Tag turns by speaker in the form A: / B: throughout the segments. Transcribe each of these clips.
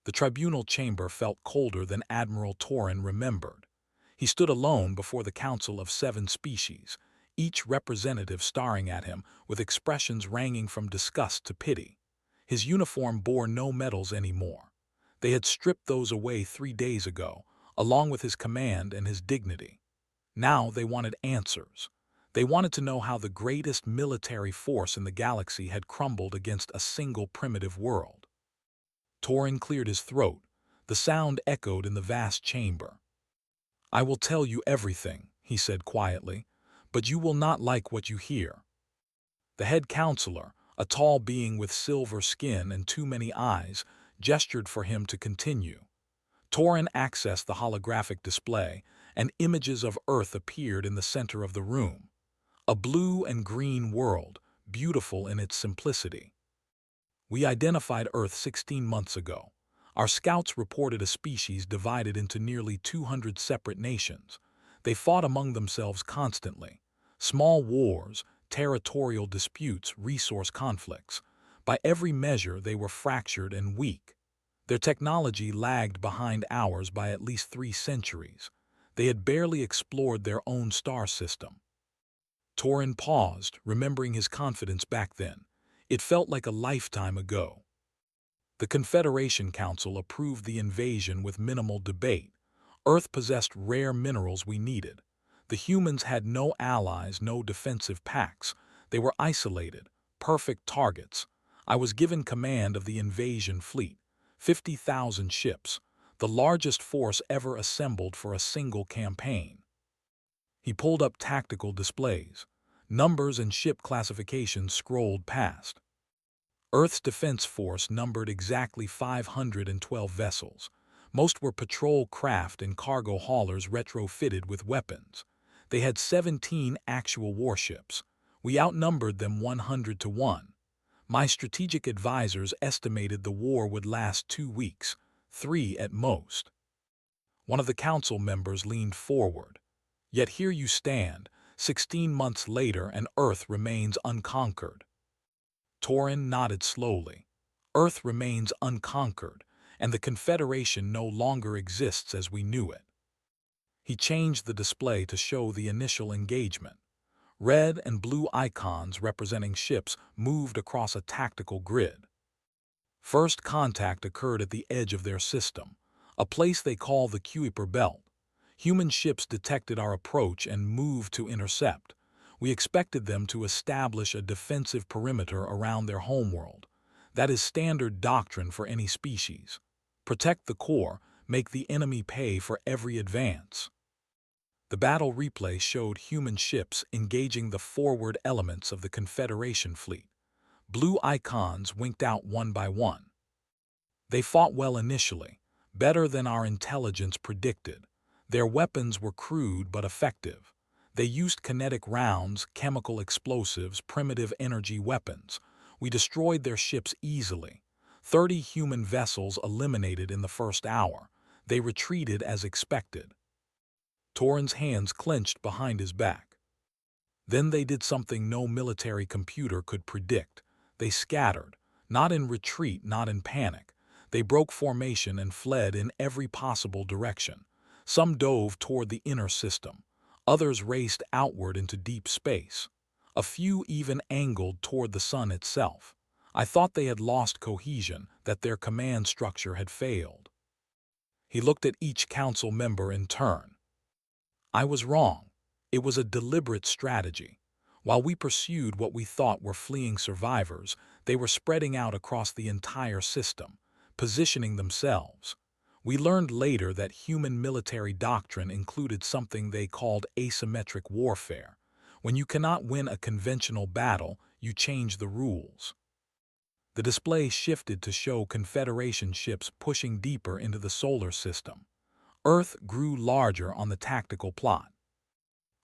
A: The tribunal chamber felt colder than Admiral Torin remembered. He stood alone before the council of 7 species, each representative staring at him with expressions ranging from disgust to pity. His uniform bore no medals anymore. They had stripped those away 3 days ago, along with his command and his dignity. Now they wanted answers. They wanted to know how the greatest military force in the galaxy had crumbled against a single primitive world. Torin cleared his throat. The sound echoed in the vast chamber. "I will tell you everything," he said quietly, "but you will not like what you hear." The head counselor, a tall being with silver skin and too many eyes, gestured for him to continue. Torin accessed the holographic display, and images of Earth appeared in the center of the room. A blue and green world, beautiful in its simplicity. "We identified Earth 16 months ago. Our scouts reported a species divided into nearly 200 separate nations. They fought among themselves constantly. Small wars, territorial disputes, resource conflicts. By every measure, they were fractured and weak. Their technology lagged behind ours by at least 3 centuries. They had barely explored their own star system." Torin paused, remembering his confidence back then. It felt like a lifetime ago. The Confederation Council approved the invasion with minimal debate. Earth possessed rare minerals we needed. The humans had no allies, no defensive pacts. They were isolated, perfect targets. I was given command of the invasion fleet, 50,000 ships, the largest force ever assembled for a single campaign. He pulled up tactical displays. Numbers and ship classifications scrolled past. Earth's defense force numbered exactly 512 vessels. Most were patrol craft and cargo haulers retrofitted with weapons. They had 17 actual warships. We outnumbered them 100 to 1. My strategic advisors estimated the war would last 2 weeks, 3 at most. One of the council members leaned forward. "Yet here you stand, 16 months later, and Earth remains unconquered." Torin nodded slowly. Earth remains unconquered, and the Confederation no longer exists as we knew it. He changed the display to show the initial engagement. Red and blue icons representing ships moved across a tactical grid. First contact occurred at the edge of their system, a place they call the Kuiper Belt. Human ships detected our approach and moved to intercept. We expected them to establish a defensive perimeter around their homeworld. That is standard doctrine for any species. Protect the core, make the enemy pay for every advance. The battle replay showed human ships engaging the forward elements of the Confederation fleet. Blue icons winked out one by one. They fought well initially, better than our intelligence predicted. Their weapons were crude but effective. They used kinetic rounds, chemical explosives, primitive energy weapons. We destroyed their ships easily. 30 human vessels eliminated in the first hour. They retreated as expected. Torin's hands clenched behind his back. Then they did something no military computer could predict. They scattered, not in retreat, not in panic. They broke formation and fled in every possible direction. Some dove toward the inner system. Others raced outward into deep space. A few even angled toward the sun itself. I thought they had lost cohesion, that their command structure had failed. He looked at each council member in turn. I was wrong. It was a deliberate strategy. While we pursued what we thought were fleeing survivors, they were spreading out across the entire system, positioning themselves. We learned later that human military doctrine included something they called asymmetric warfare. When you cannot win a conventional battle, you change the rules. The display shifted to show Confederation ships pushing deeper into the solar system. Earth grew larger on the tactical plot.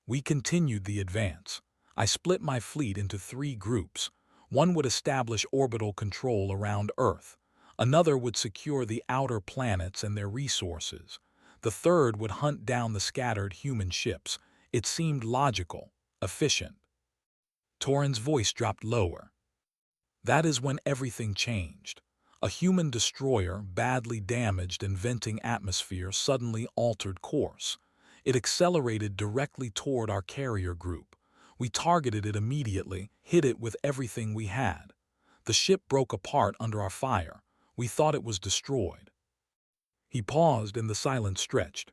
A: We continued the advance. I split my fleet into 3 groups. One would establish orbital control around Earth. Another would secure the outer planets and their resources. The third would hunt down the scattered human ships. It seemed logical, efficient. Torin's voice dropped lower. That is when everything changed. A human destroyer, badly damaged and venting atmosphere, suddenly altered course. It accelerated directly toward our carrier group. We targeted it immediately, hit it with everything we had. The ship broke apart under our fire. We thought it was destroyed. He paused and the silence stretched.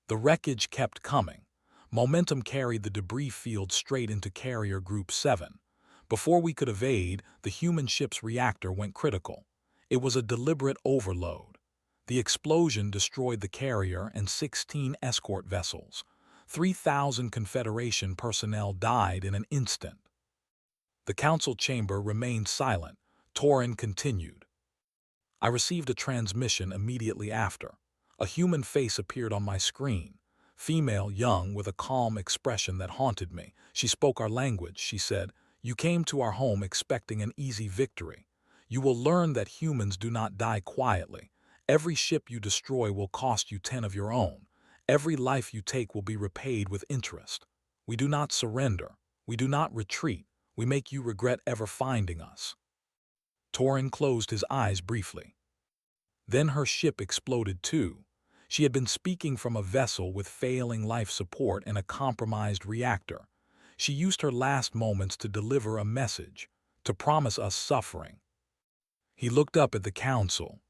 A: The wreckage kept coming. Momentum carried the debris field straight into Carrier Group 7. Before we could evade, the human ship's reactor went critical. It was a deliberate overload. The explosion destroyed the carrier and 16 escort vessels. 3,000 Confederation personnel died in an instant. The council chamber remained silent. Torin continued. I received a transmission immediately after. A human face appeared on my screen. Female, young, with a calm expression that haunted me. She spoke our language. She said, "You came to our home expecting an easy victory. You will learn that humans do not die quietly. Every ship you destroy will cost you 10 of your own. Every life you take will be repaid with interest. We do not surrender. We do not retreat. We make you regret ever finding us." Torin closed his eyes briefly. Then her ship exploded too. She had been speaking from a vessel with failing life support and a compromised reactor. She used her last moments to deliver a message, to promise us suffering. He looked up at the council.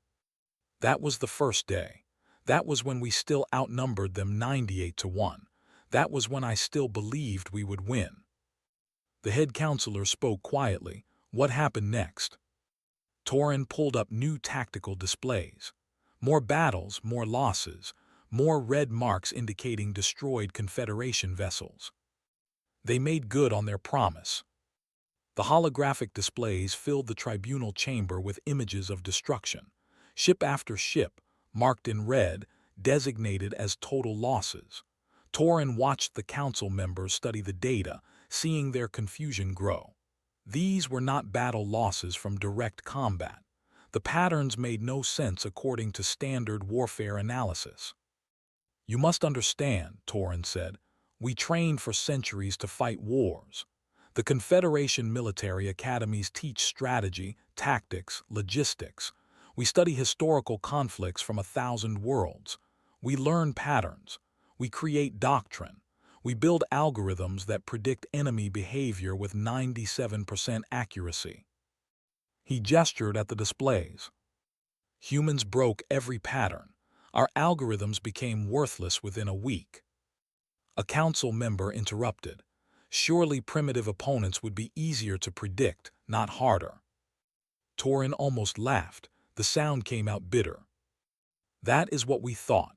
A: That was the first day. That was when we still outnumbered them 98-1. That was when I still believed we would win. The head counselor spoke quietly. What happened next? Torin pulled up new tactical displays. More battles, more losses, more red marks indicating destroyed Confederation vessels. They made good on their promise. The holographic displays filled the tribunal chamber with images of destruction. Ship after ship, marked in red, designated as total losses. Torin watched the council members study the data, seeing their confusion grow. These were not battle losses from direct combat. The patterns made no sense according to standard warfare analysis. "You must understand," Torin said, "we trained for centuries to fight wars. The Confederation military academies teach strategy, tactics, logistics. We study historical conflicts from 1,000 worlds. We learn patterns. We create doctrine. We build algorithms that predict enemy behavior with 97% accuracy." He gestured at the displays. Humans broke every pattern. Our algorithms became worthless within a week. A council member interrupted. Surely primitive opponents would be easier to predict, not harder. Torin almost laughed. The sound came out bitter. That is what we thought.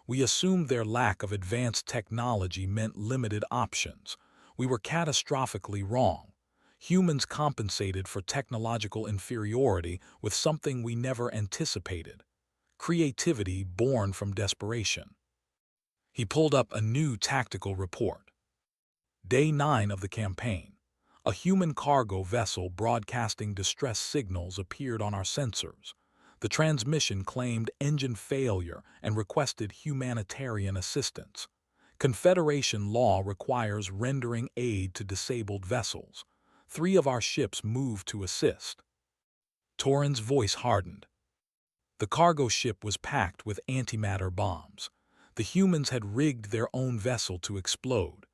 A: We assumed their lack of advanced technology meant limited options. We were catastrophically wrong. Humans compensated for technological inferiority with something we never anticipated: creativity born from desperation. He pulled up a new tactical report. Day 9 of the campaign. A human cargo vessel broadcasting distress signals appeared on our sensors. The transmission claimed engine failure and requested humanitarian assistance. Confederation law requires rendering aid to disabled vessels. 3 of our ships moved to assist. Torin's voice hardened. The cargo ship was packed with antimatter bombs. The humans had rigged their own vessel to explode.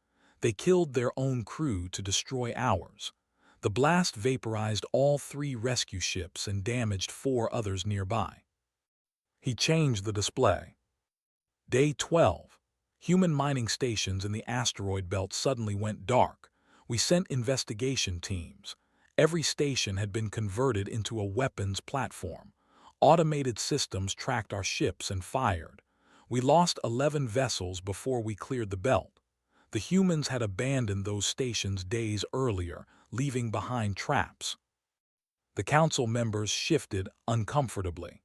A: They killed their own crew to destroy ours. The blast vaporized all 3 rescue ships and damaged 4 others nearby. He changed the display. Day 12. Human mining stations in the asteroid belt suddenly went dark. We sent investigation teams. Every station had been converted into a weapons platform. Automated systems tracked our ships and fired. We lost 11 vessels before we cleared the belt. The humans had abandoned those stations days earlier, leaving behind traps. The council members shifted uncomfortably.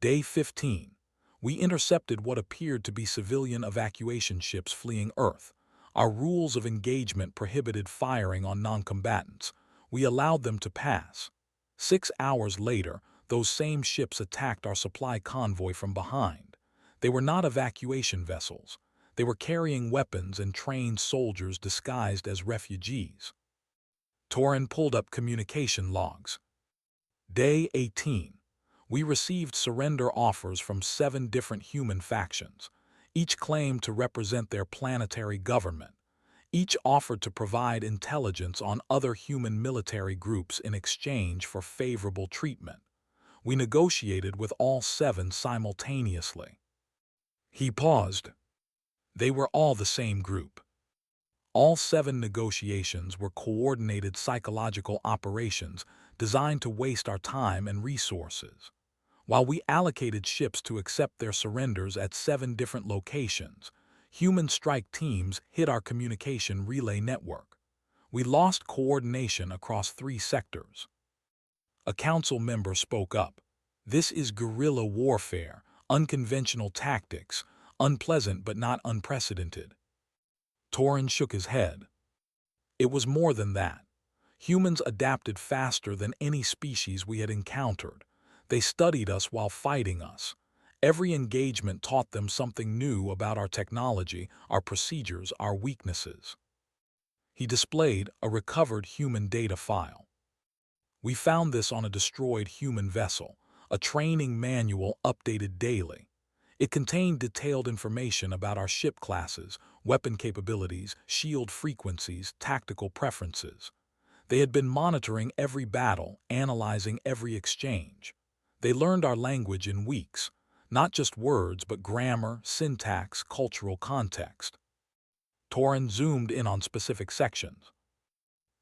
A: Day 15. We intercepted what appeared to be civilian evacuation ships fleeing Earth. Our rules of engagement prohibited firing on non-combatants. We allowed them to pass. 6 hours later, those same ships attacked our supply convoy from behind. They were not evacuation vessels. They were carrying weapons and trained soldiers disguised as refugees. Torin pulled up communication logs. Day 18. We received surrender offers from 7 different human factions. Each claimed to represent their planetary government. Each offered to provide intelligence on other human military groups in exchange for favorable treatment. We negotiated with all 7 simultaneously. He paused. They were all the same group. All 7 negotiations were coordinated psychological operations designed to waste our time and resources. While we allocated ships to accept their surrenders at 7 different locations, human strike teams hit our communication relay network. We lost coordination across 3 sectors. A council member spoke up. This is guerrilla warfare, unconventional tactics, unpleasant but not unprecedented. Torin shook his head. It was more than that. Humans adapted faster than any species we had encountered. They studied us while fighting us. Every engagement taught them something new about our technology, our procedures, our weaknesses. He displayed a recovered human data file. We found this on a destroyed human vessel, a training manual updated daily. It contained detailed information about our ship classes, weapon capabilities, shield frequencies, tactical preferences. They had been monitoring every battle, analyzing every exchange. They learned our language in weeks, not just words but grammar, syntax, cultural context. Torin zoomed in on specific sections.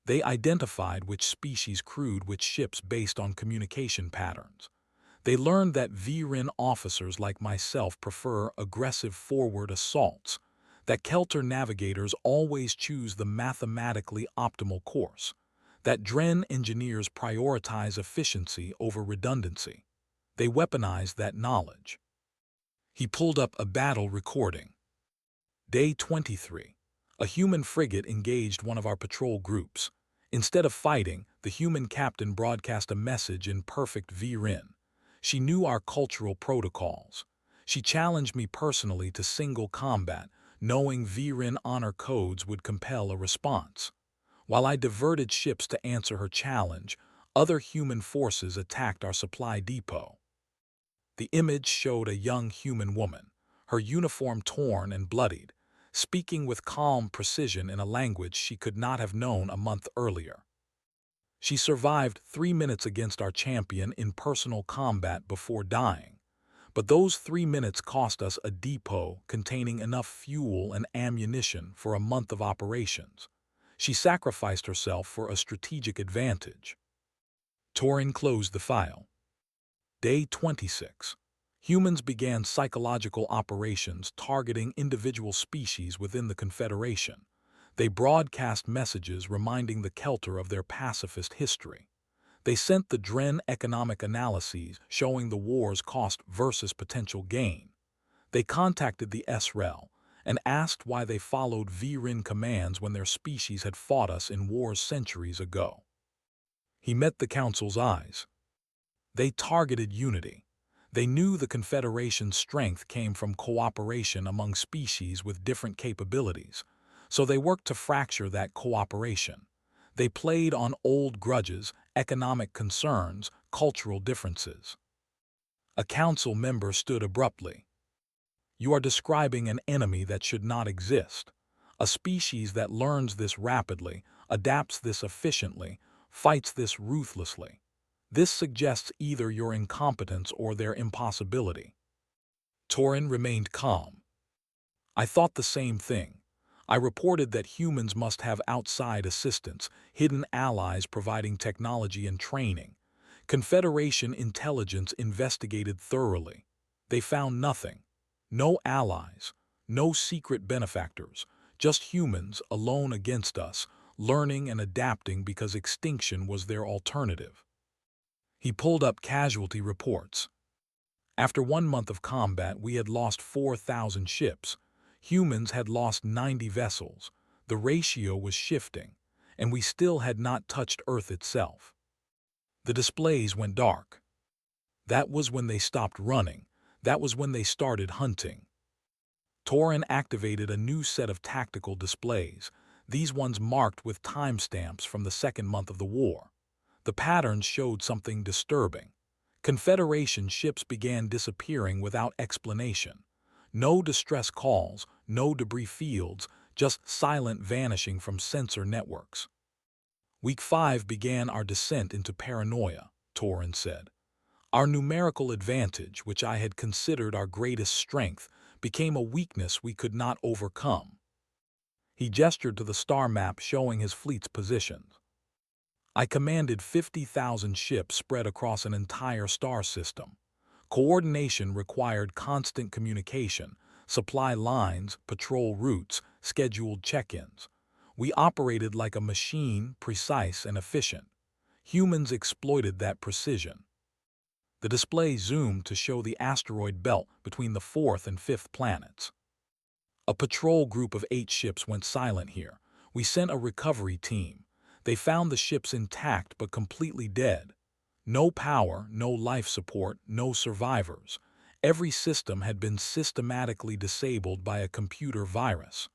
A: They identified which species crewed which ships based on communication patterns. They learned that VRIN officers like myself prefer aggressive forward assaults, that Kelter navigators always choose the mathematically optimal course, that Dren engineers prioritize efficiency over redundancy. They weaponized that knowledge. He pulled up a battle recording. Day 23. A human frigate engaged one of our patrol groups. Instead of fighting, the human captain broadcast a message in perfect VRIN. She knew our cultural protocols. She challenged me personally to single combat, knowing VRIN honor codes would compel a response. While I diverted ships to answer her challenge, other human forces attacked our supply depot. The image showed a young human woman, her uniform torn and bloodied, speaking with calm precision in a language she could not have known a month earlier. She survived 3 minutes against our champion in personal combat before dying, but those 3 minutes cost us a depot containing enough fuel and ammunition for a month of operations. She sacrificed herself for a strategic advantage. Torin closed the file. Day 26. Humans began psychological operations targeting individual species within the Confederation. They broadcast messages reminding the Kelter of their pacifist history. They sent the Dren economic analyses showing the war's cost versus potential gain. They contacted the SREL and asked why they followed VRIN commands when their species had fought us in wars centuries ago. He met the Council's eyes. They targeted unity. They knew the Confederation's strength came from cooperation among species with different capabilities, so they worked to fracture that cooperation. They played on old grudges, economic concerns, cultural differences. A council member stood abruptly. You are describing an enemy that should not exist. A species that learns this rapidly, adapts this efficiently, fights this ruthlessly. This suggests either your incompetence or their impossibility. Torin remained calm. I thought the same thing. I reported that humans must have outside assistance, hidden allies providing technology and training. Confederation intelligence investigated thoroughly. They found nothing. No allies, no secret benefactors, just humans alone against us, learning and adapting because extinction was their alternative. He pulled up casualty reports. After 1 month of combat, we had lost 4,000 ships. Humans had lost 90 vessels. The ratio was shifting, and we still had not touched Earth itself. The displays went dark. That was when they stopped running. That was when they started hunting. Torin activated a new set of tactical displays, these ones marked with timestamps from the 2nd month of the war. The patterns showed something disturbing. Confederation ships began disappearing without explanation. No distress calls, no debris fields, just silent vanishing from sensor networks. Week 5 began our descent into paranoia, Torin said. Our numerical advantage, which I had considered our greatest strength, became a weakness we could not overcome. He gestured to the star map showing his fleet's positions. I commanded 50,000 ships spread across an entire star system. Coordination required constant communication, supply lines, patrol routes, scheduled check-ins. We operated like a machine, precise and efficient. Humans exploited that precision. The display zoomed to show the asteroid belt between the 4th and 5th planets. A patrol group of 8 ships went silent here. We sent a recovery team. They found the ships intact but completely dead. No power, no life support, no survivors. Every system had been systematically disabled by a computer virus.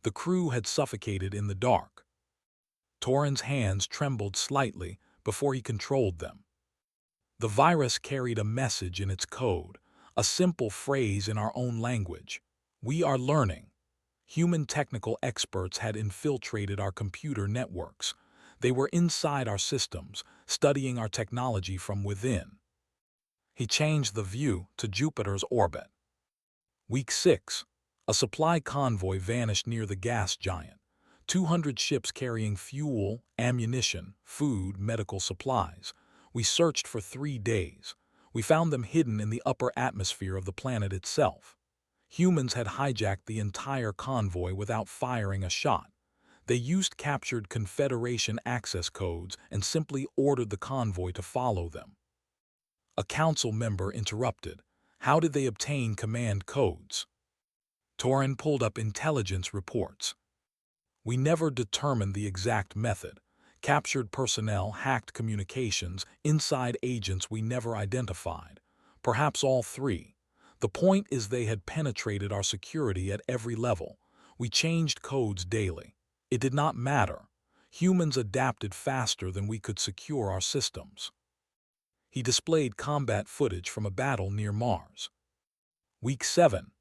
A: The crew had suffocated in the dark. Torin's hands trembled slightly before he controlled them. The virus carried a message in its code, a simple phrase in our own language. We are learning. Human technical experts had infiltrated our computer networks. They were inside our systems, studying our technology from within. He changed the view to Jupiter's orbit. Week 6. A supply convoy vanished near the gas giant. 200 ships carrying fuel, ammunition, food, medical supplies. We searched for 3 days. We found them hidden in the upper atmosphere of the planet itself. Humans had hijacked the entire convoy without firing a shot. They used captured Confederation access codes and simply ordered the convoy to follow them. A council member interrupted. How did they obtain command codes? Torin pulled up intelligence reports. We never determined the exact method. Captured personnel hacked communications, inside agents we never identified. Perhaps all 3. The point is they had penetrated our security at every level. We changed codes daily. It did not matter. Humans adapted faster than we could secure our systems. He displayed combat footage from a battle near Mars. Week 7.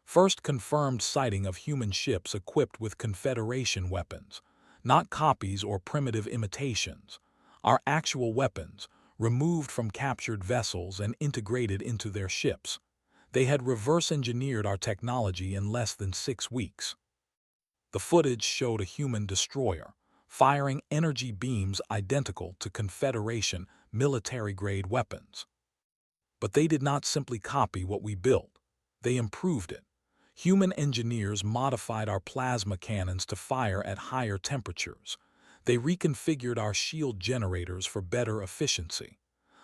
A: First confirmed sighting of human ships equipped with Confederation weapons, not copies or primitive imitations. Our actual weapons, removed from captured vessels and integrated into their ships. They had reverse-engineered our technology in less than 6 weeks. The footage showed a human destroyer, firing energy beams identical to Confederation military-grade weapons. But they did not simply copy what we built. They improved it. Human engineers modified our plasma cannons to fire at higher temperatures. They reconfigured our shield generators for better efficiency.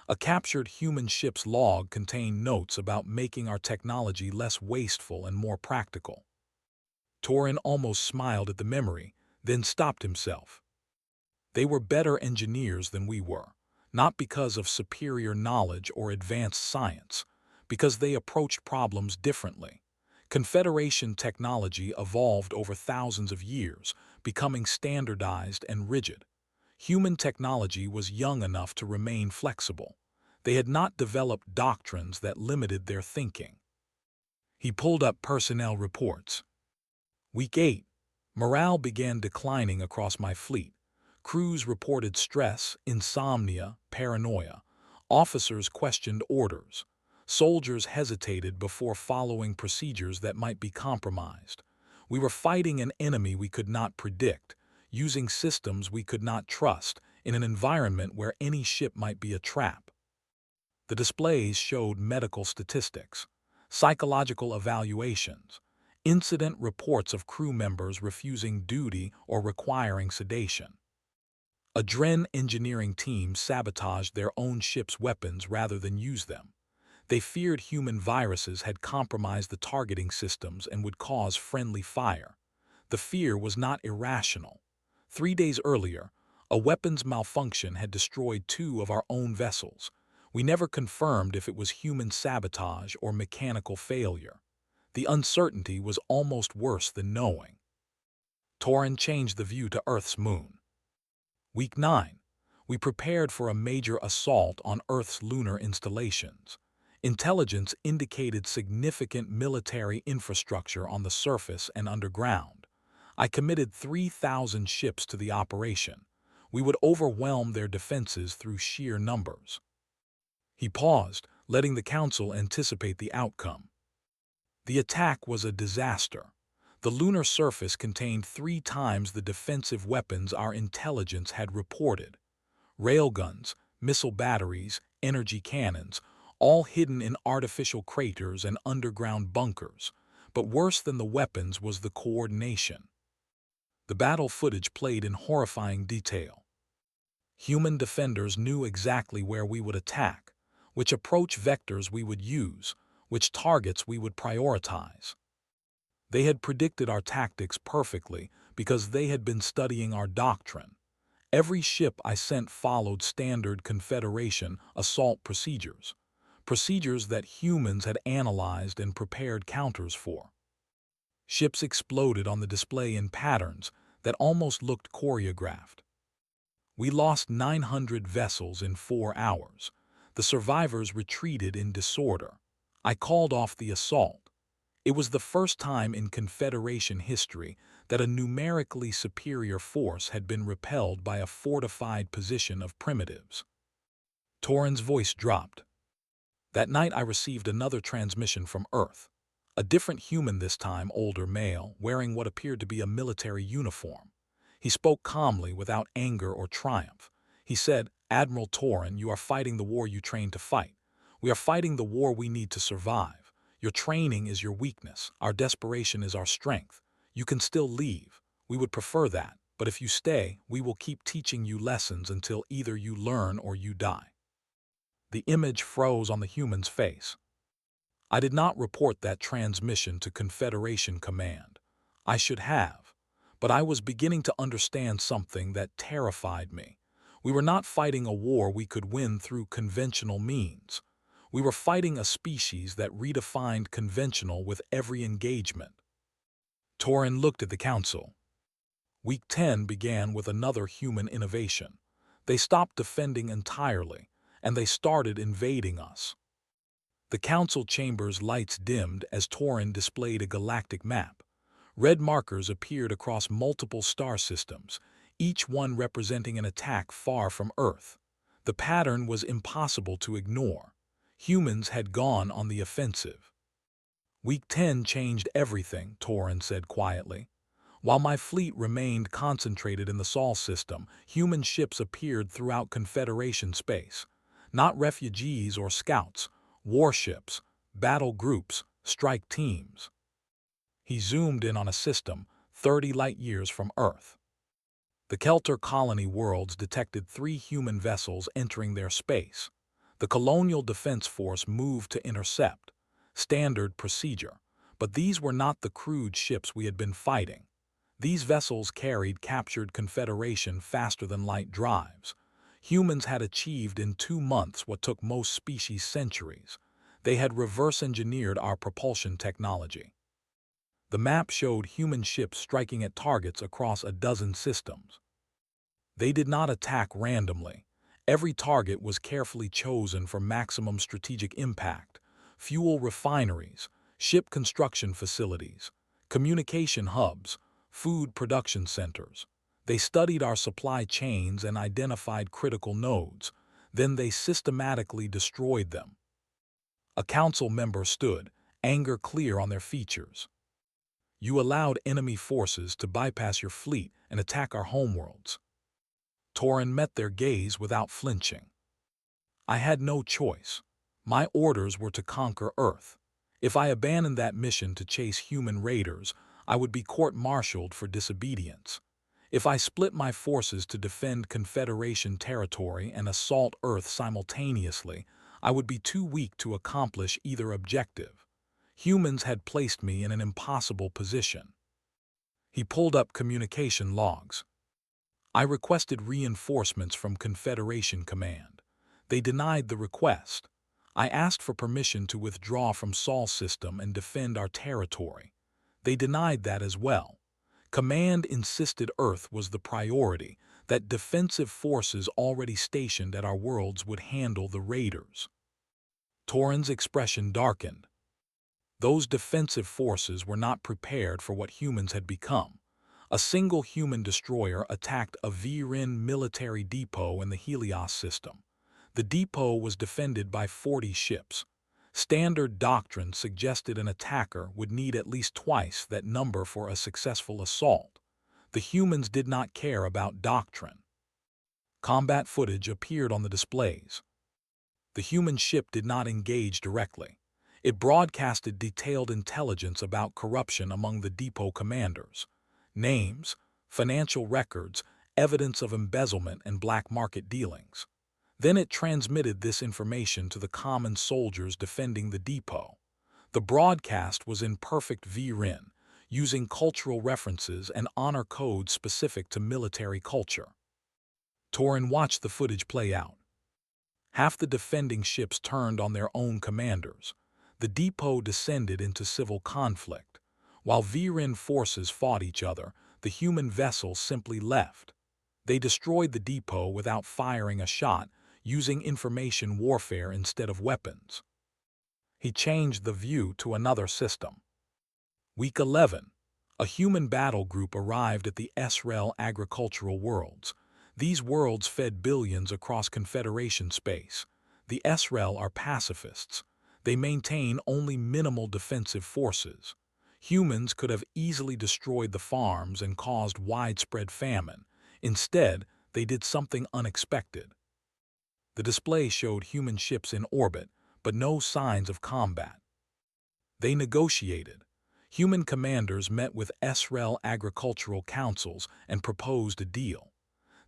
A: A captured human ship's log contained notes about making our technology less wasteful and more practical. Torin almost smiled at the memory, then stopped himself. They were better engineers than we were, not because of superior knowledge or advanced science, because they approached problems differently. Confederation technology evolved over thousands of years, becoming standardized and rigid. Human technology was young enough to remain flexible. They had not developed doctrines that limited their thinking. He pulled up personnel reports. Week 8. Morale began declining across my fleet. Crews reported stress, insomnia, paranoia. Officers questioned orders. Soldiers hesitated before following procedures that might be compromised. We were fighting an enemy we could not predict, using systems we could not trust, in an environment where any ship might be a trap. The displays showed medical statistics, psychological evaluations, incident reports of crew members refusing duty or requiring sedation. A Dren engineering team sabotaged their own ship's weapons rather than use them. They feared human viruses had compromised the targeting systems and would cause friendly fire. The fear was not irrational. 3 days earlier, a weapons malfunction had destroyed 2 of our own vessels. We never confirmed if it was human sabotage or mechanical failure. The uncertainty was almost worse than knowing. Torin changed the view to Earth's moon. Week 9. We prepared for a major assault on Earth's lunar installations. Intelligence indicated significant military infrastructure on the surface and underground. I committed 3,000 ships to the operation. We would overwhelm their defenses through sheer numbers. He paused, letting the council anticipate the outcome. The attack was a disaster. The lunar surface contained 3 times the defensive weapons our intelligence had reported. Railguns, missile batteries, energy cannons, all hidden in artificial craters and underground bunkers. But worse than the weapons was the coordination. The battle footage played in horrifying detail. Human defenders knew exactly where we would attack, which approach vectors we would use, which targets we would prioritize. They had predicted our tactics perfectly because they had been studying our doctrine. Every ship I sent followed standard Confederation assault procedures, procedures that humans had analyzed and prepared counters for. Ships exploded on the display in patterns that almost looked choreographed. We lost 900 vessels in 4 hours. The survivors retreated in disorder. I called off the assault. It was the first time in Confederation history that a numerically superior force had been repelled by a fortified position of primitives. Torin's voice dropped. That night I received another transmission from Earth. A different human this time, older male, wearing what appeared to be a military uniform. He spoke calmly, without anger or triumph. He said, "Admiral Torin, you are fighting the war you trained to fight. We are fighting the war we need to survive. Your training is your weakness. Our desperation is our strength. You can still leave. We would prefer that. But if you stay, we will keep teaching you lessons until either you learn or you die." The image froze on the human's face. I did not report that transmission to Confederation Command. I should have. But I was beginning to understand something that terrified me. We were not fighting a war we could win through conventional means. We were fighting a species that redefined conventional with every engagement. Torin looked at the council. Week 10 began with another human innovation. They stopped defending entirely, and they started invading us. The council chamber's lights dimmed as Torin displayed a galactic map. Red markers appeared across multiple star systems, each one representing an attack far from Earth. The pattern was impossible to ignore. Humans had gone on the offensive. Week 10 changed everything, Torin said quietly. While my fleet remained concentrated in the Sol system, human ships appeared throughout Confederation space. Not refugees or scouts, warships, battle groups, strike teams. He zoomed in on a system 30 light-years from Earth. The Kelter colony worlds detected 3 human vessels entering their space. The Colonial Defense Force moved to intercept. Standard procedure. But these were not the crude ships we had been fighting. These vessels carried captured Confederation faster-than-light drives. Humans had achieved in 2 months what took most species centuries. They had reverse-engineered our propulsion technology. The map showed human ships striking at targets across a dozen systems. They did not attack randomly. Every target was carefully chosen for maximum strategic impact. Fuel refineries, ship construction facilities, communication hubs, food production centers. They studied our supply chains and identified critical nodes. Then they systematically destroyed them. A council member stood, anger clear on their features. "You allowed enemy forces to bypass your fleet and attack our homeworlds." Torin met their gaze without flinching. "I had no choice. My orders were to conquer Earth. If I abandoned that mission to chase human raiders, I would be court-martialed for disobedience. If I split my forces to defend Confederation territory and assault Earth simultaneously, I would be too weak to accomplish either objective. Humans had placed me in an impossible position." He pulled up communication logs. "I requested reinforcements from Confederation Command. They denied the request. I asked for permission to withdraw from Sol system and defend our territory. They denied that as well. Command insisted Earth was the priority. that defensive forces already stationed at our worlds would handle the raiders. Torin's expression darkened. Those defensive forces were not prepared for what humans had become. A single human destroyer attacked a Viren military depot in the Helios system. The depot was defended by 40 ships. Standard doctrine suggested an attacker would need at least twice that number for a successful assault. The humans did not care about doctrine. Combat footage appeared on the displays. The human ship did not engage directly. It broadcasted detailed intelligence about corruption among the depot commanders. Names, financial records, evidence of embezzlement and black market dealings. Then it transmitted this information to the common soldiers defending the depot. The broadcast was in perfect VRIN, using cultural references and honor codes specific to military culture. Torin watched the footage play out. Half the defending ships turned on their own commanders. The depot descended into civil conflict. While VRIN forces fought each other, the human vessels simply left. They destroyed the depot without firing a shot, using information warfare instead of weapons. He changed the view to another system. Week 11. A human battle group arrived at the SREL agricultural worlds. These worlds fed billions across Confederation space. The SREL are pacifists. They maintain only minimal defensive forces. Humans could have easily destroyed the farms and caused widespread famine. Instead, they did something unexpected. The display showed human ships in orbit, but no signs of combat. They negotiated. Human commanders met with SREL agricultural councils and proposed a deal.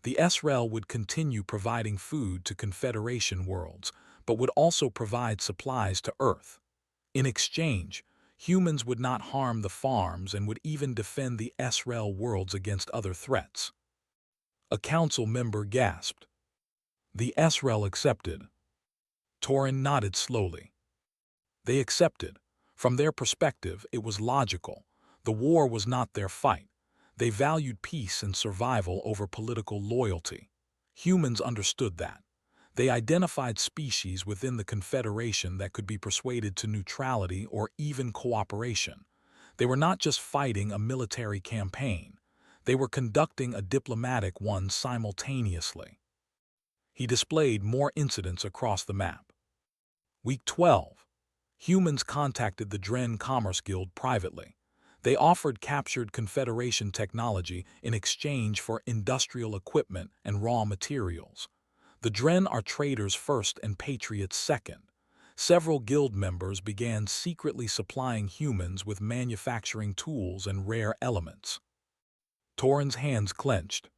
A: The SREL would continue providing food to Confederation worlds, but would also provide supplies to Earth. In exchange, humans would not harm the farms and would even defend the SREL worlds against other threats. A council member gasped. The SREL accepted. Torin nodded slowly. They accepted. From their perspective, it was logical. The war was not their fight. They valued peace and survival over political loyalty. Humans understood that. They identified species within the Confederation that could be persuaded to neutrality or even cooperation. They were not just fighting a military campaign. They were conducting a diplomatic one simultaneously. He displayed more incidents across the map. Week 12. Humans contacted the Dren Commerce Guild privately. They offered captured Confederation technology in exchange for industrial equipment and raw materials. The Dren are traders first and patriots second. Several guild members began secretly supplying humans with manufacturing tools and rare elements. Torin's hands clenched.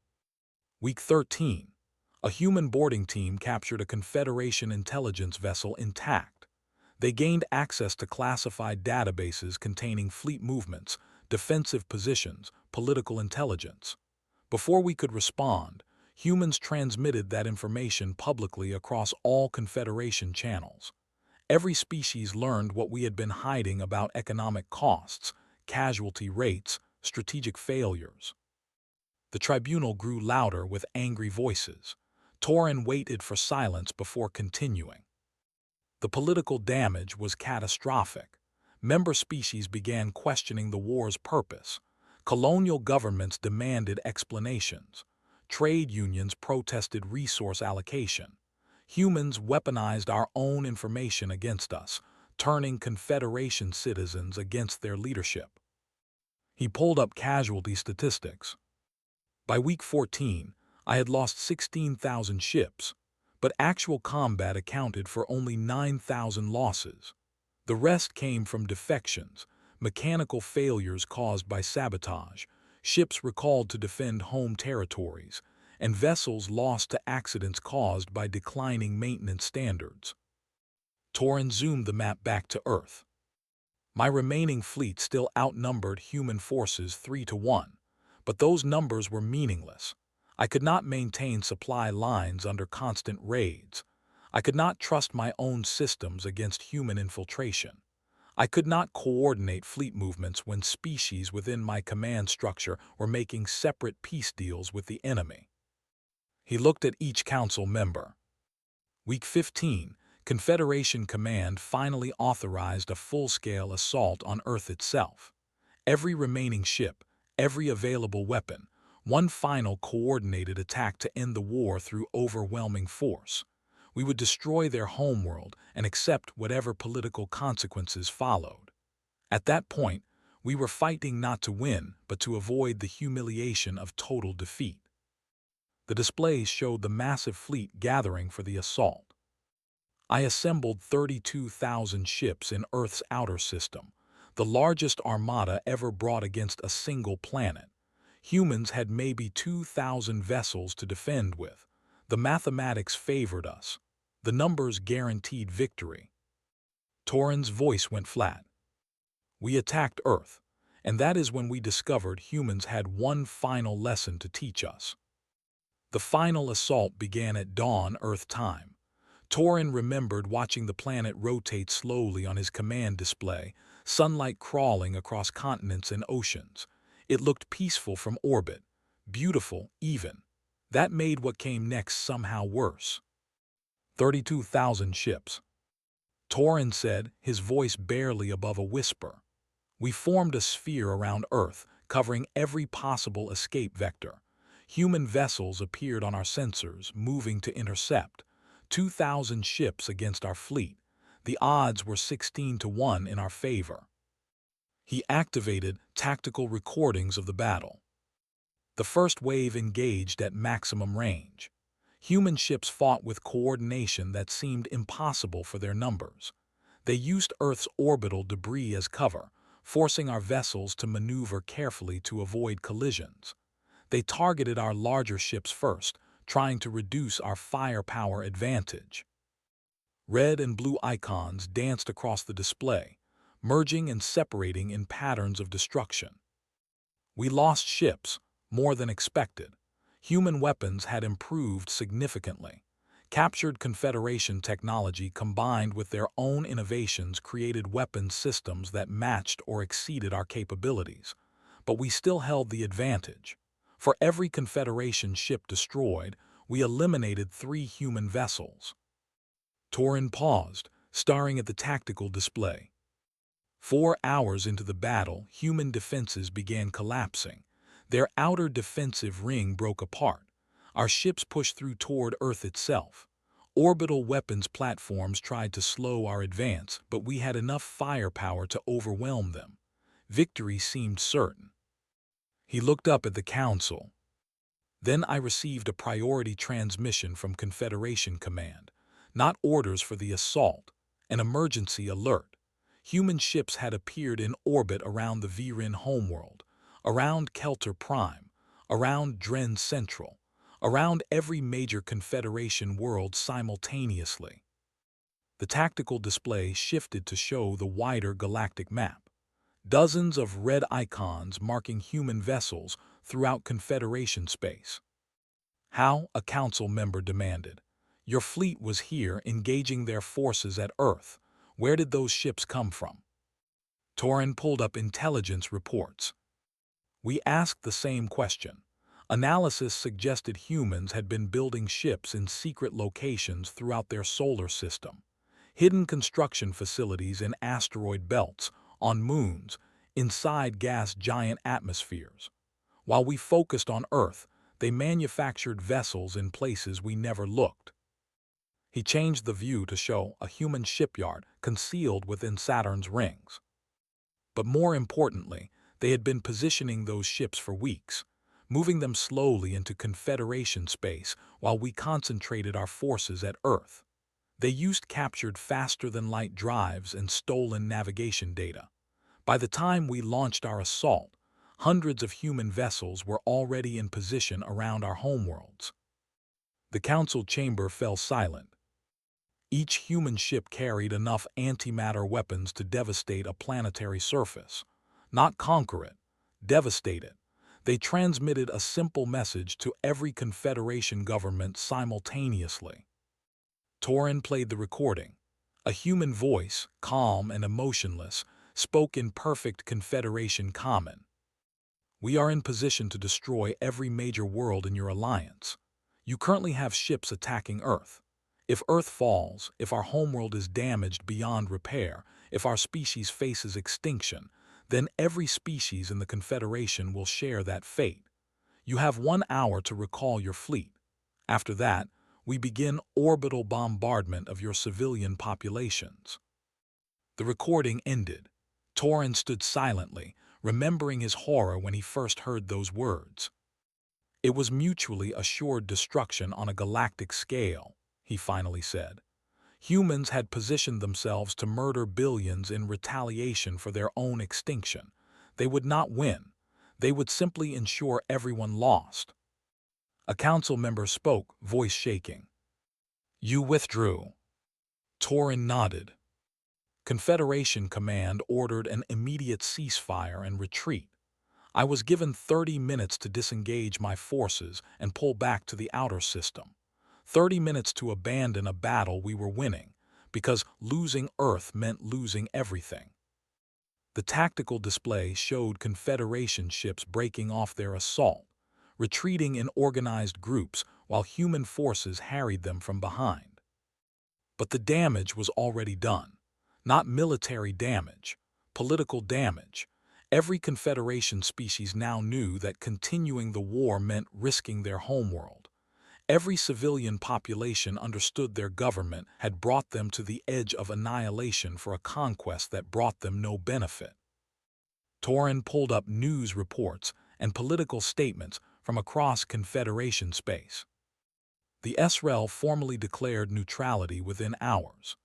A: Week 13. A human boarding team captured a Confederation intelligence vessel intact. They gained access to classified databases containing fleet movements, defensive positions, political intelligence. Before we could respond, humans transmitted that information publicly across all Confederation channels. Every species learned what we had been hiding about economic costs, casualty rates, strategic failures. The tribunal grew louder with angry voices. Torin waited for silence before continuing. The political damage was catastrophic. Member species began questioning the war's purpose. Colonial governments demanded explanations. Trade unions protested resource allocation. Humans weaponized our own information against us, turning Confederation citizens against their leadership. He pulled up casualty statistics. By week 14, I had lost 16,000 ships, but actual combat accounted for only 9,000 losses. The rest came from defections, mechanical failures caused by sabotage, ships recalled to defend home territories, and vessels lost to accidents caused by declining maintenance standards. Torin zoomed the map back to Earth. My remaining fleet still outnumbered human forces 3-1, but those numbers were meaningless. I could not maintain supply lines under constant raids. I could not trust my own systems against human infiltration. I could not coordinate fleet movements when species within my command structure were making separate peace deals with the enemy. He looked at each council member. Week 15, Confederation Command finally authorized a full-scale assault on Earth itself. Every remaining ship, every available weapon, one final coordinated attack to end the war through overwhelming force. We would destroy their homeworld and accept whatever political consequences followed. At that point, we were fighting not to win, but to avoid the humiliation of total defeat. The displays showed the massive fleet gathering for the assault. I assembled 32,000 ships in Earth's outer system, the largest armada ever brought against a single planet. Humans had maybe 2,000 vessels to defend with. The mathematics favored us. The numbers guaranteed victory. Torin's voice went flat. We attacked Earth, and that is when we discovered humans had one final lesson to teach us. The final assault began at dawn Earth time. Torin remembered watching the planet rotate slowly on his command display, sunlight crawling across continents and oceans. It looked peaceful from orbit, beautiful even. That made what came next somehow worse. 32,000 ships. Torin said, his voice barely above a whisper. We formed a sphere around Earth, covering every possible escape vector. Human vessels appeared on our sensors, moving to intercept. 2,000 ships against our fleet. The odds were 16-1 in our favor. He activated tactical recordings of the battle. The first wave engaged at maximum range. Human ships fought with coordination that seemed impossible for their numbers. They used Earth's orbital debris as cover, forcing our vessels to maneuver carefully to avoid collisions. They targeted our larger ships first, trying to reduce our firepower advantage. Red and blue icons danced across the display, merging and separating in patterns of destruction. We lost ships, more than expected. Human weapons had improved significantly. Captured Confederation technology combined with their own innovations created weapons systems that matched or exceeded our capabilities. But we still held the advantage. For every Confederation ship destroyed, we eliminated 3 human vessels. Torin paused, staring at the tactical display. 4 hours into the battle, human defenses began collapsing. Their outer defensive ring broke apart. Our ships pushed through toward Earth itself. Orbital weapons platforms tried to slow our advance, but we had enough firepower to overwhelm them. Victory seemed certain. He looked up at the Council. Then I received a priority transmission from Confederation Command. Not orders for the assault, an emergency alert. Human ships had appeared in orbit around the Viren homeworld, around Kelter Prime, around Dren Central, around every major Confederation world simultaneously. The tactical display shifted to show the wider galactic map. Dozens of red icons marking human vessels throughout Confederation space. How? A council member demanded. Your fleet was here engaging their forces at Earth. Where did those ships come from? Torin pulled up intelligence reports. We asked the same question. Analysis suggested humans had been building ships in secret locations throughout their solar system. Hidden construction facilities in asteroid belts, on moons, inside gas giant atmospheres. While we focused on Earth, they manufactured vessels in places we never looked. He changed the view to show a human shipyard concealed within Saturn's rings. But more importantly, they had been positioning those ships for weeks, moving them slowly into Confederation space while we concentrated our forces at Earth. They used captured faster-than-light drives and stolen navigation data. By the time we launched our assault, hundreds of human vessels were already in position around our homeworlds. The council chamber fell silent. Each human ship carried enough antimatter weapons to devastate a planetary surface. Not conquer it, devastate it. They transmitted a simple message to every Confederation government simultaneously. Torin played the recording. A human voice, calm and emotionless, spoke in perfect Confederation common. We are in position to destroy every major world in your alliance. You currently have ships attacking Earth. If Earth falls, if our homeworld is damaged beyond repair, if our species faces extinction, then every species in the Confederation will share that fate. You have 1 hour to recall your fleet. After that, we begin orbital bombardment of your civilian populations." The recording ended. Torin stood silently, remembering his horror when he first heard those words. "It was mutually assured destruction on a galactic scale," he finally said. "Humans had positioned themselves to murder billions in retaliation for their own extinction. They would not win. They would simply ensure everyone lost." A council member spoke, voice shaking. "You withdrew." Torin nodded. Confederation Command ordered an immediate ceasefire and retreat. I was given 30 minutes to disengage my forces and pull back to the outer system. 30 minutes to abandon a battle we were winning, because losing Earth meant losing everything. The tactical display showed Confederation ships breaking off their assault, retreating in organized groups while human forces harried them from behind. But the damage was already done. Not military damage, political damage. Every Confederation species now knew that continuing the war meant risking their homeworld. Every civilian population understood their government had brought them to the edge of annihilation for a conquest that brought them no benefit. Torin pulled up news reports and political statements from across Confederation space. The SREL formally declared neutrality within hours.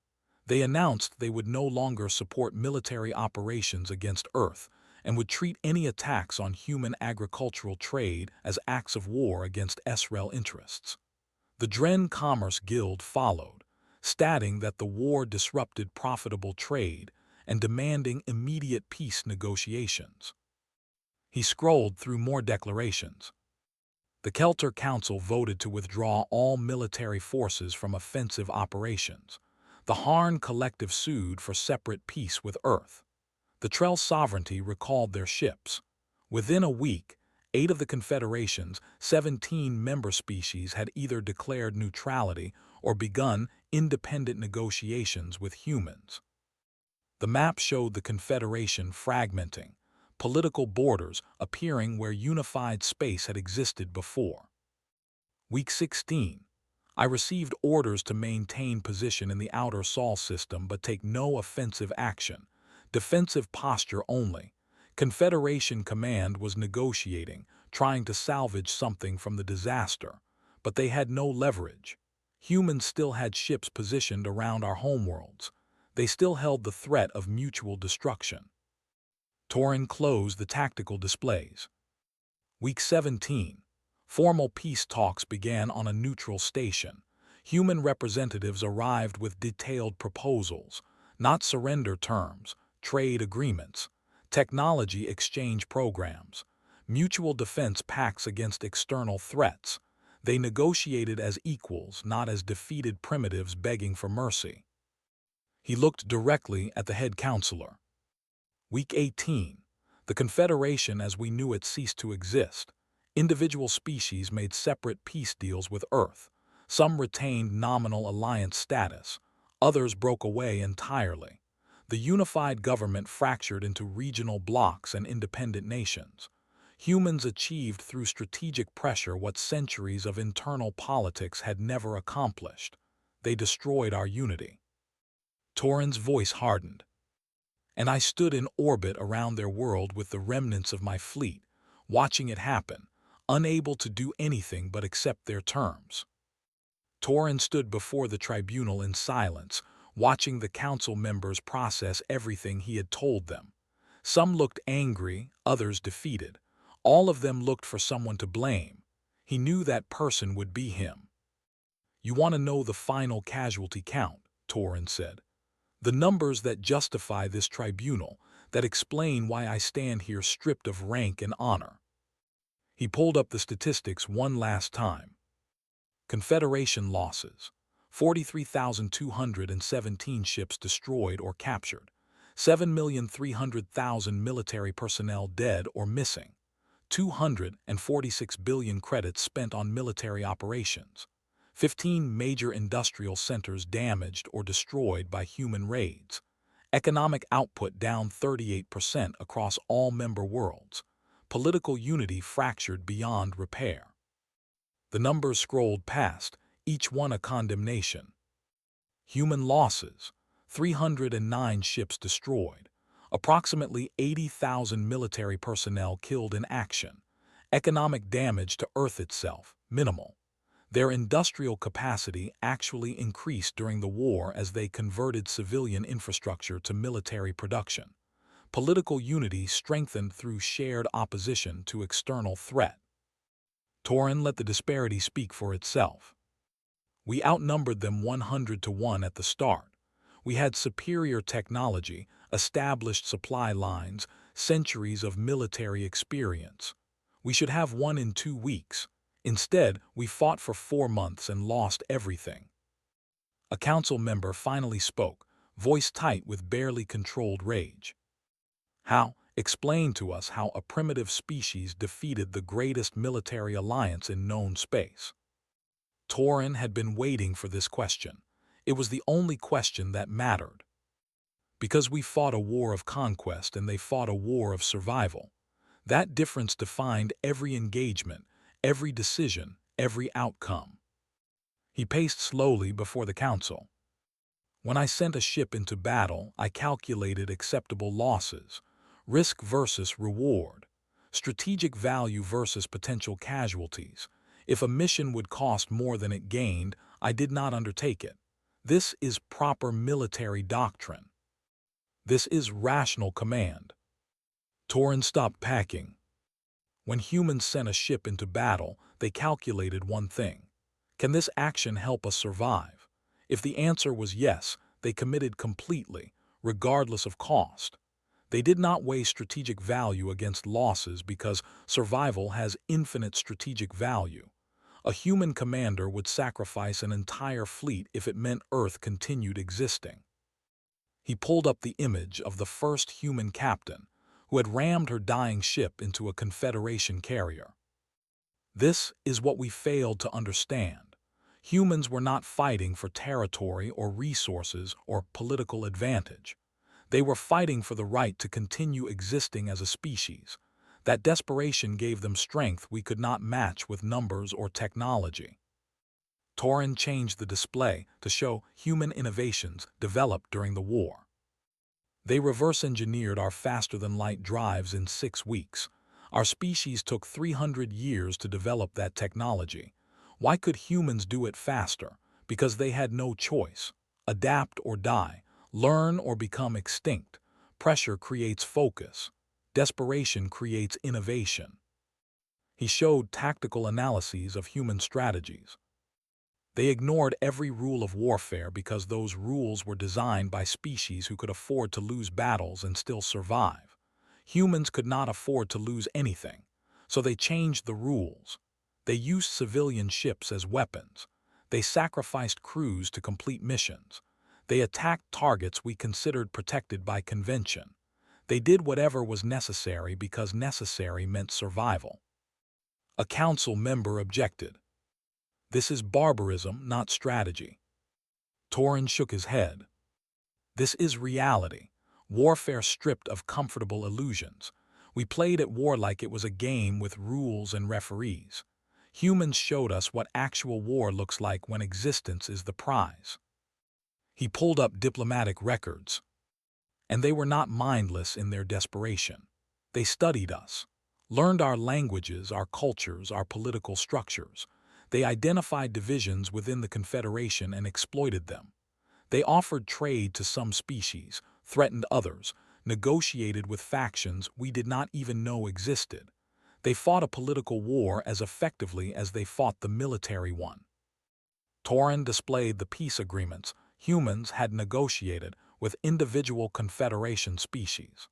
A: They announced they would no longer support military operations against Earth and would treat any attacks on human agricultural trade as acts of war against SREL interests. The Dren Commerce Guild followed, stating that the war disrupted profitable trade and demanding immediate peace negotiations. He scrolled through more declarations. The Kelter Council voted to withdraw all military forces from offensive operations. The Harn Collective sued for separate peace with Earth. The Trell Sovereignty recalled their ships. Within a week, 8 of the Confederation's 17 member species had either declared neutrality or begun independent negotiations with humans. The map showed the Confederation fragmenting, political borders appearing where unified space had existed before. Week 16. I received orders to maintain position in the outer Sol system but take no offensive action. Defensive posture only. Confederation Command was negotiating, trying to salvage something from the disaster, but they had no leverage. Humans still had ships positioned around our homeworlds. They still held the threat of mutual destruction. Torin closed the tactical displays. Week 17. Formal peace talks began on a neutral station. Human representatives arrived with detailed proposals, not surrender terms, trade agreements, technology exchange programs, mutual defense pacts against external threats. They negotiated as equals, not as defeated primitives begging for mercy. He looked directly at the head counselor. Week 18. The Confederation as we knew it ceased to exist. Individual species made separate peace deals with Earth. Some retained nominal alliance status. Others broke away entirely. The unified government fractured into regional blocs and independent nations. Humans achieved through strategic pressure what centuries of internal politics had never accomplished. They destroyed our unity. Torin's voice hardened. And I stood in orbit around their world with the remnants of my fleet, watching it happen, unable to do anything but accept their terms. Torin stood before the tribunal in silence, watching the council members process everything he had told them. Some looked angry, others defeated. All of them looked for someone to blame. He knew that person would be him. "You want to know the final casualty count," Torin said. "The numbers that justify this tribunal, that explain why I stand here stripped of rank and honor." He pulled up the statistics one last time. Confederation losses: 43,217 ships destroyed or captured, 7,300,000 military personnel dead or missing, 246 billion credits spent on military operations, 15 major industrial centers damaged or destroyed by human raids, economic output down 38% across all member worlds, political unity fractured beyond repair. The numbers scrolled past, each one a condemnation. Human losses: 309 ships destroyed, approximately 80,000 military personnel killed in action. Economic damage to Earth itself: minimal. Their industrial capacity actually increased during the war as they converted civilian infrastructure to military production. Political unity strengthened through shared opposition to external threat. Torin let the disparity speak for itself. We outnumbered them 100 to 1 at the start. We had superior technology, established supply lines, centuries of military experience. We should have won in 2 weeks. Instead, we fought for 4 months and lost everything. A council member finally spoke, voice tight with barely controlled rage. How? Explain to us how a primitive species defeated the greatest military alliance in known space. Torin had been waiting for this question. It was the only question that mattered. Because we fought a war of conquest and they fought a war of survival. That difference defined every engagement, every decision, every outcome. He paced slowly before the council. When I sent a ship into battle, I calculated acceptable losses, risk versus reward, strategic value versus potential casualties. If a mission would cost more than it gained, I did not undertake it. This is proper military doctrine. This is rational command. Torin stopped packing. When humans sent a ship into battle, they calculated one thing. Can this action help us survive? If the answer was yes, they committed completely, regardless of cost. They did not weigh strategic value against losses because survival has infinite strategic value. A human commander would sacrifice an entire fleet if it meant Earth continued existing. He pulled up the image of the first human captain, who had rammed her dying ship into a Confederation carrier. This is what we failed to understand. Humans were not fighting for territory or resources or political advantage. They were fighting for the right to continue existing as a species. That desperation gave them strength we could not match with numbers or technology. Torin changed the display to show human innovations developed during the war. They reverse-engineered our faster-than-light drives in 6 weeks. Our species took 300 years to develop that technology. Why could humans do it faster? Because they had no choice. Adapt or die. Learn or become extinct. Pressure creates focus. Desperation creates innovation. He showed tactical analyses of human strategies. They ignored every rule of warfare because those rules were designed by species who could afford to lose battles and still survive. Humans could not afford to lose anything, so they changed the rules. They used civilian ships as weapons. They sacrificed crews to complete missions. They attacked targets we considered protected by convention. They did whatever was necessary because necessary meant survival. A council member objected. This is barbarism, not strategy. Torin shook his head. This is reality. Warfare stripped of comfortable illusions. We played at war like it was a game with rules and referees. Humans showed us what actual war looks like when existence is the prize. He pulled up diplomatic records. And they were not mindless in their desperation. They studied us, learned our languages, our cultures, our political structures. They identified divisions within the Confederation and exploited them. They offered trade to some species, threatened others, negotiated with factions we did not even know existed. They fought a political war as effectively as they fought the military one. Torin displayed the peace agreements humans had negotiated with individual Confederation species.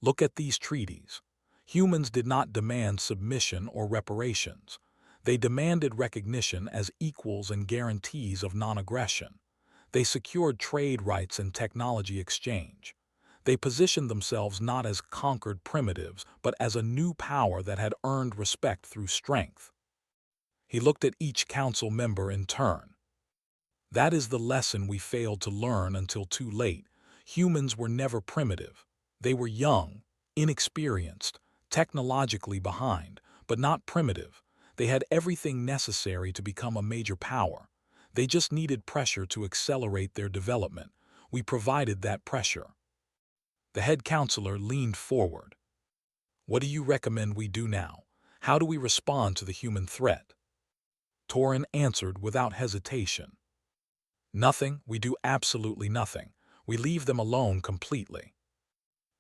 A: Look at these treaties. Humans did not demand submission or reparations. They demanded recognition as equals and guarantees of non-aggression. They secured trade rights and technology exchange. They positioned themselves not as conquered primitives, but as a new power that had earned respect through strength. He looked at each council member in turn. That is the lesson we failed to learn until too late. Humans were never primitive. They were young, inexperienced, technologically behind, but not primitive. They had everything necessary to become a major power. They just needed pressure to accelerate their development. We provided that pressure. The head counselor leaned forward. What do you recommend we do now? How do we respond to the human threat? Torin answered without hesitation. Nothing, we do absolutely nothing. We leave them alone completely.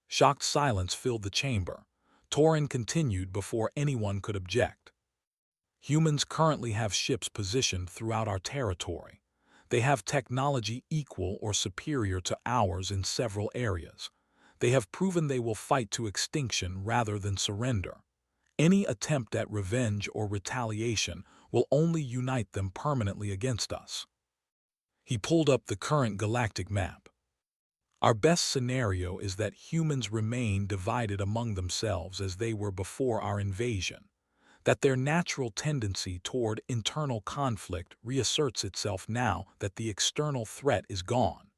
A: Shocked silence filled the chamber. Torin continued before anyone could object. Humans currently have ships positioned throughout our territory. They have technology equal or superior to ours in several areas. They have proven they will fight to extinction rather than surrender. Any attempt at revenge or retaliation will only unite them permanently against us. He pulled up the current galactic map. Our best scenario is that humans remain divided among themselves as they were before our invasion, that their natural tendency toward internal conflict reasserts itself now that the external threat is gone.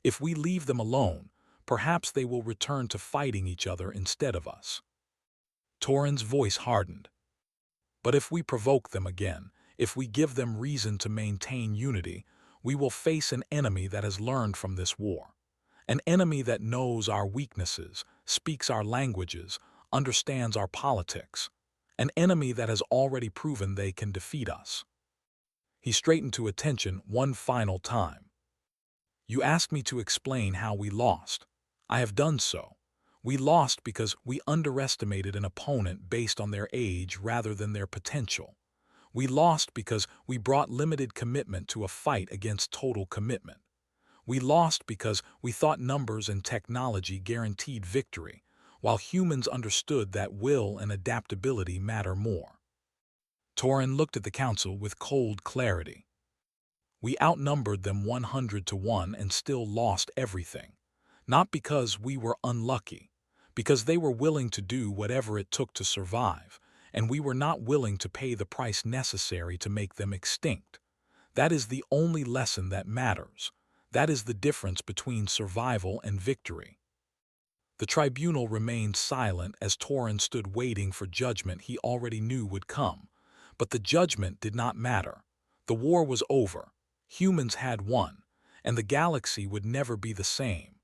A: If we leave them alone, perhaps they will return to fighting each other instead of us. Torin's voice hardened. But if we provoke them again, if we give them reason to maintain unity, we will face an enemy that has learned from this war. An enemy that knows our weaknesses, speaks our languages, understands our politics. An enemy that has already proven they can defeat us. He straightened to attention one final time. You asked me to explain how we lost. I have done so. We lost because we underestimated an opponent based on their age rather than their potential. We lost because we brought limited commitment to a fight against total commitment. We lost because we thought numbers and technology guaranteed victory, while humans understood that will and adaptability matter more. Torin looked at the council with cold clarity. We outnumbered them 100 to 1 and still lost everything. Not because we were unlucky, because they were willing to do whatever it took to survive, and we were not willing to pay the price necessary to make them extinct. That is the only lesson that matters. That is the difference between survival and victory. The tribunal remained silent as Torin stood waiting for judgment he already knew would come. But the judgment did not matter. The war was over. Humans had won, and the galaxy would never be the same.